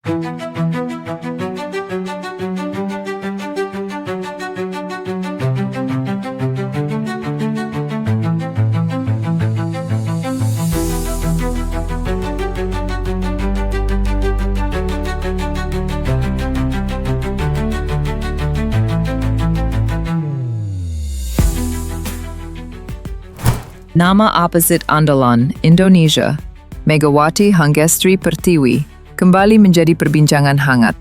Nama opposite Andalan, Indonesia, Megawati Hangestri Pertiwi, kembali menjadi perbincangan hangat.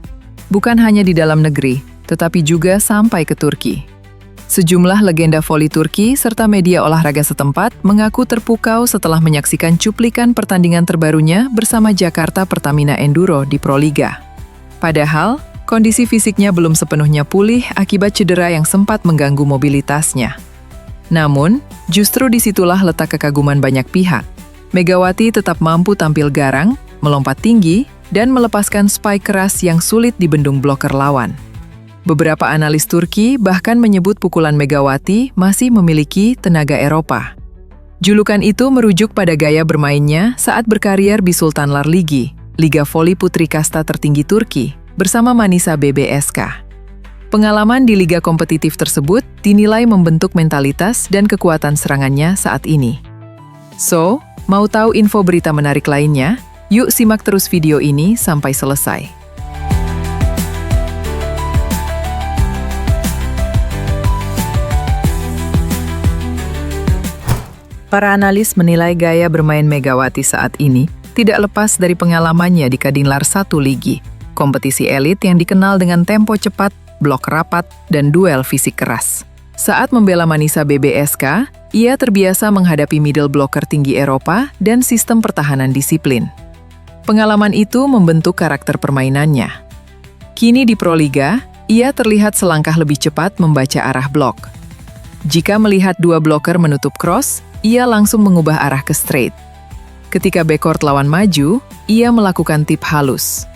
Bukan hanya di dalam negeri, tetapi juga sampai ke Turki. Sejumlah legenda voli Turki serta media olahraga setempat mengaku terpukau setelah menyaksikan cuplikan pertandingan terbarunya bersama Jakarta Pertamina Enduro di Proliga. Padahal, kondisi fisiknya belum sepenuhnya pulih akibat cedera yang sempat mengganggu mobilitasnya. Namun, justru disitulah letak kekaguman banyak pihak. Megawati tetap mampu tampil garang, melompat tinggi, dan melepaskan spike keras yang sulit dibendung bloker lawan. Beberapa analis Turki bahkan menyebut pukulan Megawati masih memiliki tenaga Eropa. Julukan itu merujuk pada gaya bermainnya saat berkarier di Sultanlar Ligi, Liga Voli Putri kasta tertinggi Turki, bersama Manisa BBSK. Pengalaman di liga kompetitif tersebut dinilai membentuk mentalitas dan kekuatan serangannya saat ini. So, mau tahu info berita menarik lainnya? Yuk simak terus video ini sampai selesai. Para analis menilai gaya bermain Megawati saat ini tidak lepas dari pengalamannya di Kadinlar 1 Ligi, kompetisi elit yang dikenal dengan tempo cepat, blok rapat, dan duel fisik keras. Saat membela Manisa BBSK, ia terbiasa menghadapi middle blocker tinggi Eropa dan sistem pertahanan disiplin. Pengalaman itu membentuk karakter permainannya. Kini di Proliga, ia terlihat selangkah lebih cepat membaca arah blok. Jika melihat dua blocker menutup cross, ia langsung mengubah arah ke straight. Ketika backcourt lawan maju, ia melakukan tip halus.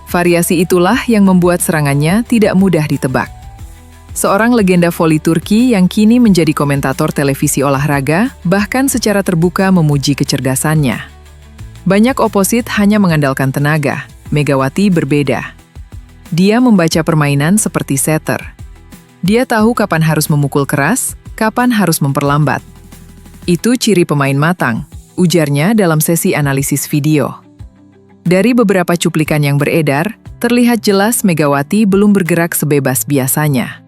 Variasi itulah yang membuat serangannya tidak mudah ditebak. Seorang legenda voli Turki yang kini menjadi komentator televisi olahraga bahkan secara terbuka memuji kecerdasannya. Banyak oposit hanya mengandalkan tenaga, Megawati berbeda. Dia membaca permainan seperti setter. Dia tahu kapan harus memukul keras, kapan harus memperlambat. Itu ciri pemain matang, ujarnya dalam sesi analisis video. Dari beberapa cuplikan yang beredar, terlihat jelas Megawati belum bergerak sebebas biasanya.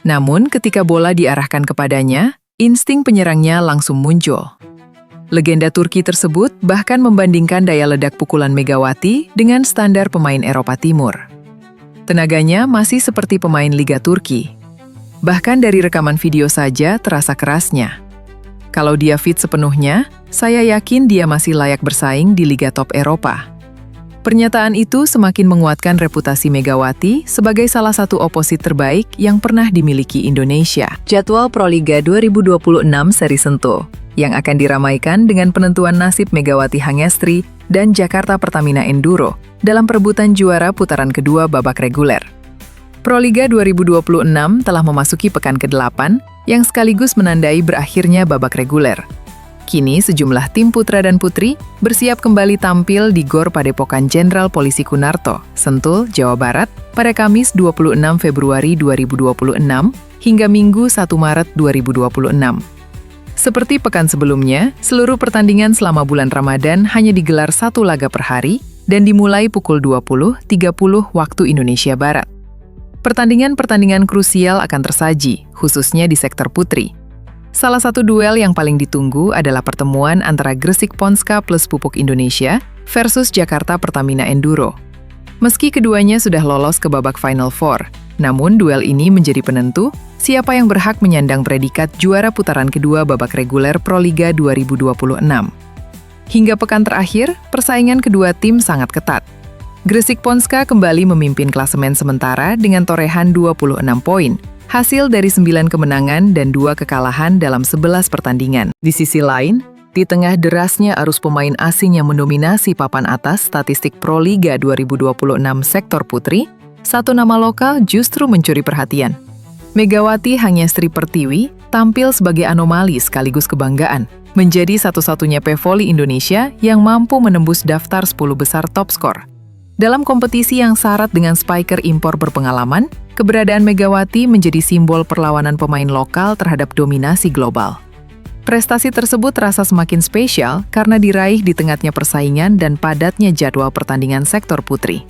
Namun, ketika bola diarahkan kepadanya, insting penyerangnya langsung muncul. Legenda Turki tersebut bahkan membandingkan daya ledak pukulan Megawati dengan standar pemain Eropa Timur. Tenaganya masih seperti pemain Liga Turki. Bahkan dari rekaman video saja terasa kerasnya. Kalau dia fit sepenuhnya, saya yakin dia masih layak bersaing di Liga Top Eropa. Pernyataan itu semakin menguatkan reputasi Megawati sebagai salah satu oposit terbaik yang pernah dimiliki Indonesia. Jadwal Proliga 2026 seri Sentul, yang akan diramaikan dengan penentuan nasib Megawati Hangestri dan Jakarta Pertamina Enduro dalam perebutan juara putaran kedua babak reguler. Proliga 2026 telah memasuki pekan ke-8 yang sekaligus menandai berakhirnya babak reguler. Kini sejumlah tim putra dan putri bersiap kembali tampil di Gor Padepokan Jenderal Polisi Kunarto, Sentul, Jawa Barat, pada Kamis 26 Februari 2026 hingga Minggu 1 Maret 2026. Seperti pekan sebelumnya, seluruh pertandingan selama bulan Ramadan hanya digelar satu laga per hari dan dimulai pukul 20.30 waktu Indonesia Barat. Pertandingan-pertandingan krusial akan tersaji, khususnya di sektor putri. Salah satu duel yang paling ditunggu adalah pertemuan antara Gresik Ponska plus Pupuk Indonesia versus Jakarta Pertamina Enduro. Meski keduanya sudah lolos ke babak Final Four, namun duel ini menjadi penentu siapa yang berhak menyandang predikat juara putaran kedua babak reguler Proliga 2026. Hingga pekan terakhir, persaingan kedua tim sangat ketat. Gresik Ponska kembali memimpin klasemen sementara dengan torehan 26 poin, hasil dari 9 kemenangan dan 2 kekalahan dalam 11 pertandingan. Di sisi lain, di tengah derasnya arus pemain asing yang mendominasi papan atas statistik Proliga 2026 sektor putri, satu nama lokal justru mencuri perhatian. Megawati Hangestri Pertiwi tampil sebagai anomali sekaligus kebanggaan, menjadi satu-satunya pevoli Indonesia yang mampu menembus daftar 10 besar top skor. Dalam kompetisi yang syarat dengan spiker impor berpengalaman, keberadaan Megawati menjadi simbol perlawanan pemain lokal terhadap dominasi global. Prestasi tersebut terasa semakin spesial karena diraih di tengahnya persaingan dan padatnya jadwal pertandingan sektor putri.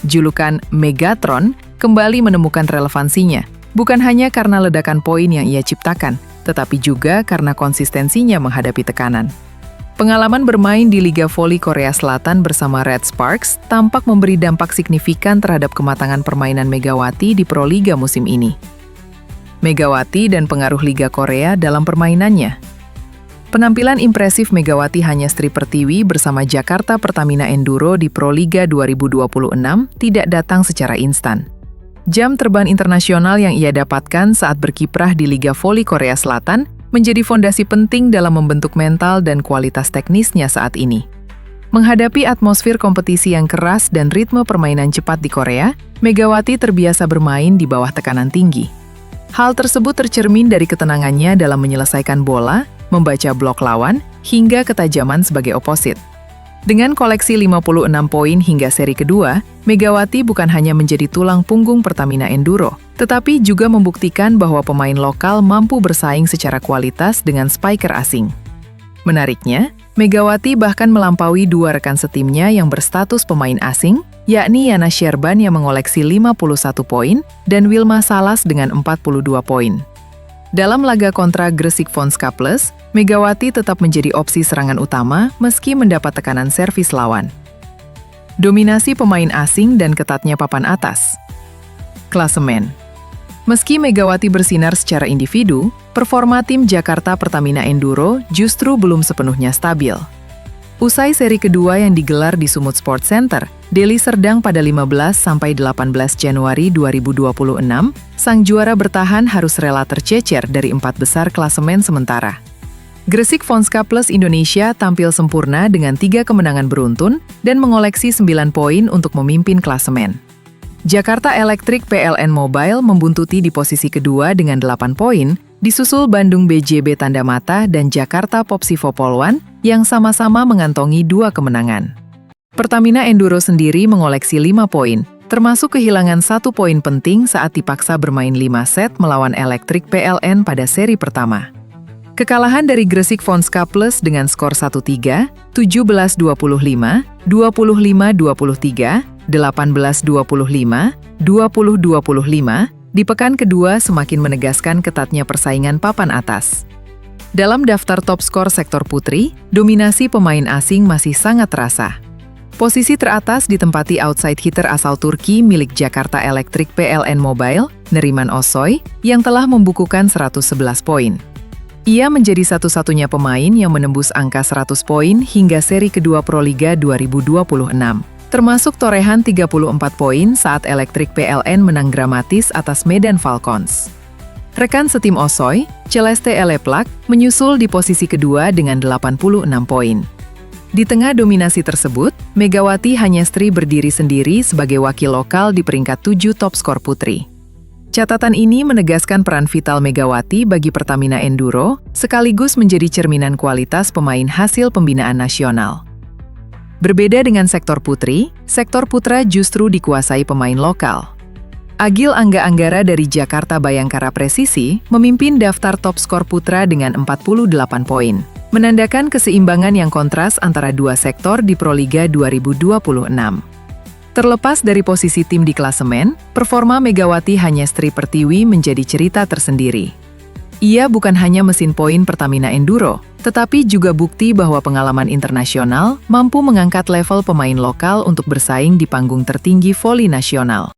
Julukan Megatron kembali menemukan relevansinya, bukan hanya karena ledakan poin yang ia ciptakan, tetapi juga karena konsistensinya menghadapi tekanan. Pengalaman bermain di Liga Voli Korea Selatan bersama Red Sparks tampak memberi dampak signifikan terhadap kematangan permainan Megawati di Proliga musim ini. Megawati dan pengaruh Liga Korea dalam permainannya. Penampilan impresif Megawati Hanyastri Pertiwi bersama Jakarta Pertamina Enduro di Proliga 2026 tidak datang secara instan. Jam terbang internasional yang ia dapatkan saat berkiprah di Liga Voli Korea Selatan menjadi fondasi penting dalam membentuk mental dan kualitas teknisnya saat ini. Menghadapi atmosfer kompetisi yang keras dan ritme permainan cepat di Korea, Megawati terbiasa bermain di bawah tekanan tinggi. Hal tersebut tercermin dari ketenangannya dalam menyelesaikan bola, membaca blok lawan, hingga ketajaman sebagai oposit. Dengan koleksi 56 poin hingga seri kedua, Megawati bukan hanya menjadi tulang punggung Pertamina Enduro, tetapi juga membuktikan bahwa pemain lokal mampu bersaing secara kualitas dengan spiker asing. Menariknya, Megawati bahkan melampaui dua rekan setimnya yang berstatus pemain asing, yakni Yana Sherban yang mengoleksi 51 poin dan Wilma Salas dengan 42 poin. Dalam laga kontra Gresik Vonska Plus, Megawati tetap menjadi opsi serangan utama meski mendapat tekanan servis lawan. Dominasi pemain asing dan ketatnya papan atas. Klasemen. Meski Megawati bersinar secara individu, performa tim Jakarta Pertamina Enduro justru belum sepenuhnya stabil. Usai seri kedua yang digelar di Sumut Sports Center, Deli Serdang pada 15–18 Januari 2026, sang juara bertahan harus rela tercecer dari 4 besar klasemen sementara. Gresik Vonska Plus Indonesia tampil sempurna dengan 3 kemenangan beruntun dan mengoleksi 9 poin untuk memimpin klasemen. Jakarta Electric PLN Mobile membuntuti di posisi kedua dengan 8 poin, disusul Bandung BJB Tanda Mata dan Jakarta Popsivo Polwan yang sama-sama mengantongi 2 kemenangan. Pertamina Enduro sendiri mengoleksi 5 poin, termasuk kehilangan 1 poin penting saat dipaksa bermain 5 set melawan Electric PLN pada seri pertama. Kekalahan dari Gresik Vonska Plus dengan skor 1-3, 17-25, 25-23, 18-25, 20-25, di pekan kedua semakin menegaskan ketatnya persaingan papan atas. Dalam daftar top skor sektor putri, dominasi pemain asing masih sangat terasa. Posisi teratas ditempati outside hitter asal Turki milik Jakarta Electric PLN Mobile, Neriman Osoy, yang telah membukukan 111 poin. Ia menjadi satu-satunya pemain yang menembus angka 100 poin hingga seri kedua Proliga 2026, termasuk torehan 34 poin saat Electric PLN menang dramatis atas Medan Falcons. Rekan setim Osoy, Celeste Eleplak, menyusul di posisi kedua dengan 86 poin. Di tengah dominasi tersebut, Megawati Hanyastri berdiri sendiri sebagai wakil lokal di peringkat 7 top skor putri. Catatan ini menegaskan peran vital Megawati bagi Pertamina Enduro, sekaligus menjadi cerminan kualitas pemain hasil pembinaan nasional. Berbeda dengan sektor putri, sektor putra justru dikuasai pemain lokal. Agil Angga Anggara dari Jakarta Bayangkara Presisi memimpin daftar top skor putra dengan 48 poin, menandakan keseimbangan yang kontras antara dua sektor di Proliga 2026. Terlepas dari posisi tim di klasemen, performa Megawati Hanyastri Pertiwi menjadi cerita tersendiri. Ia bukan hanya mesin poin Pertamina Enduro, tetapi juga bukti bahwa pengalaman internasional mampu mengangkat level pemain lokal untuk bersaing di panggung tertinggi voli nasional.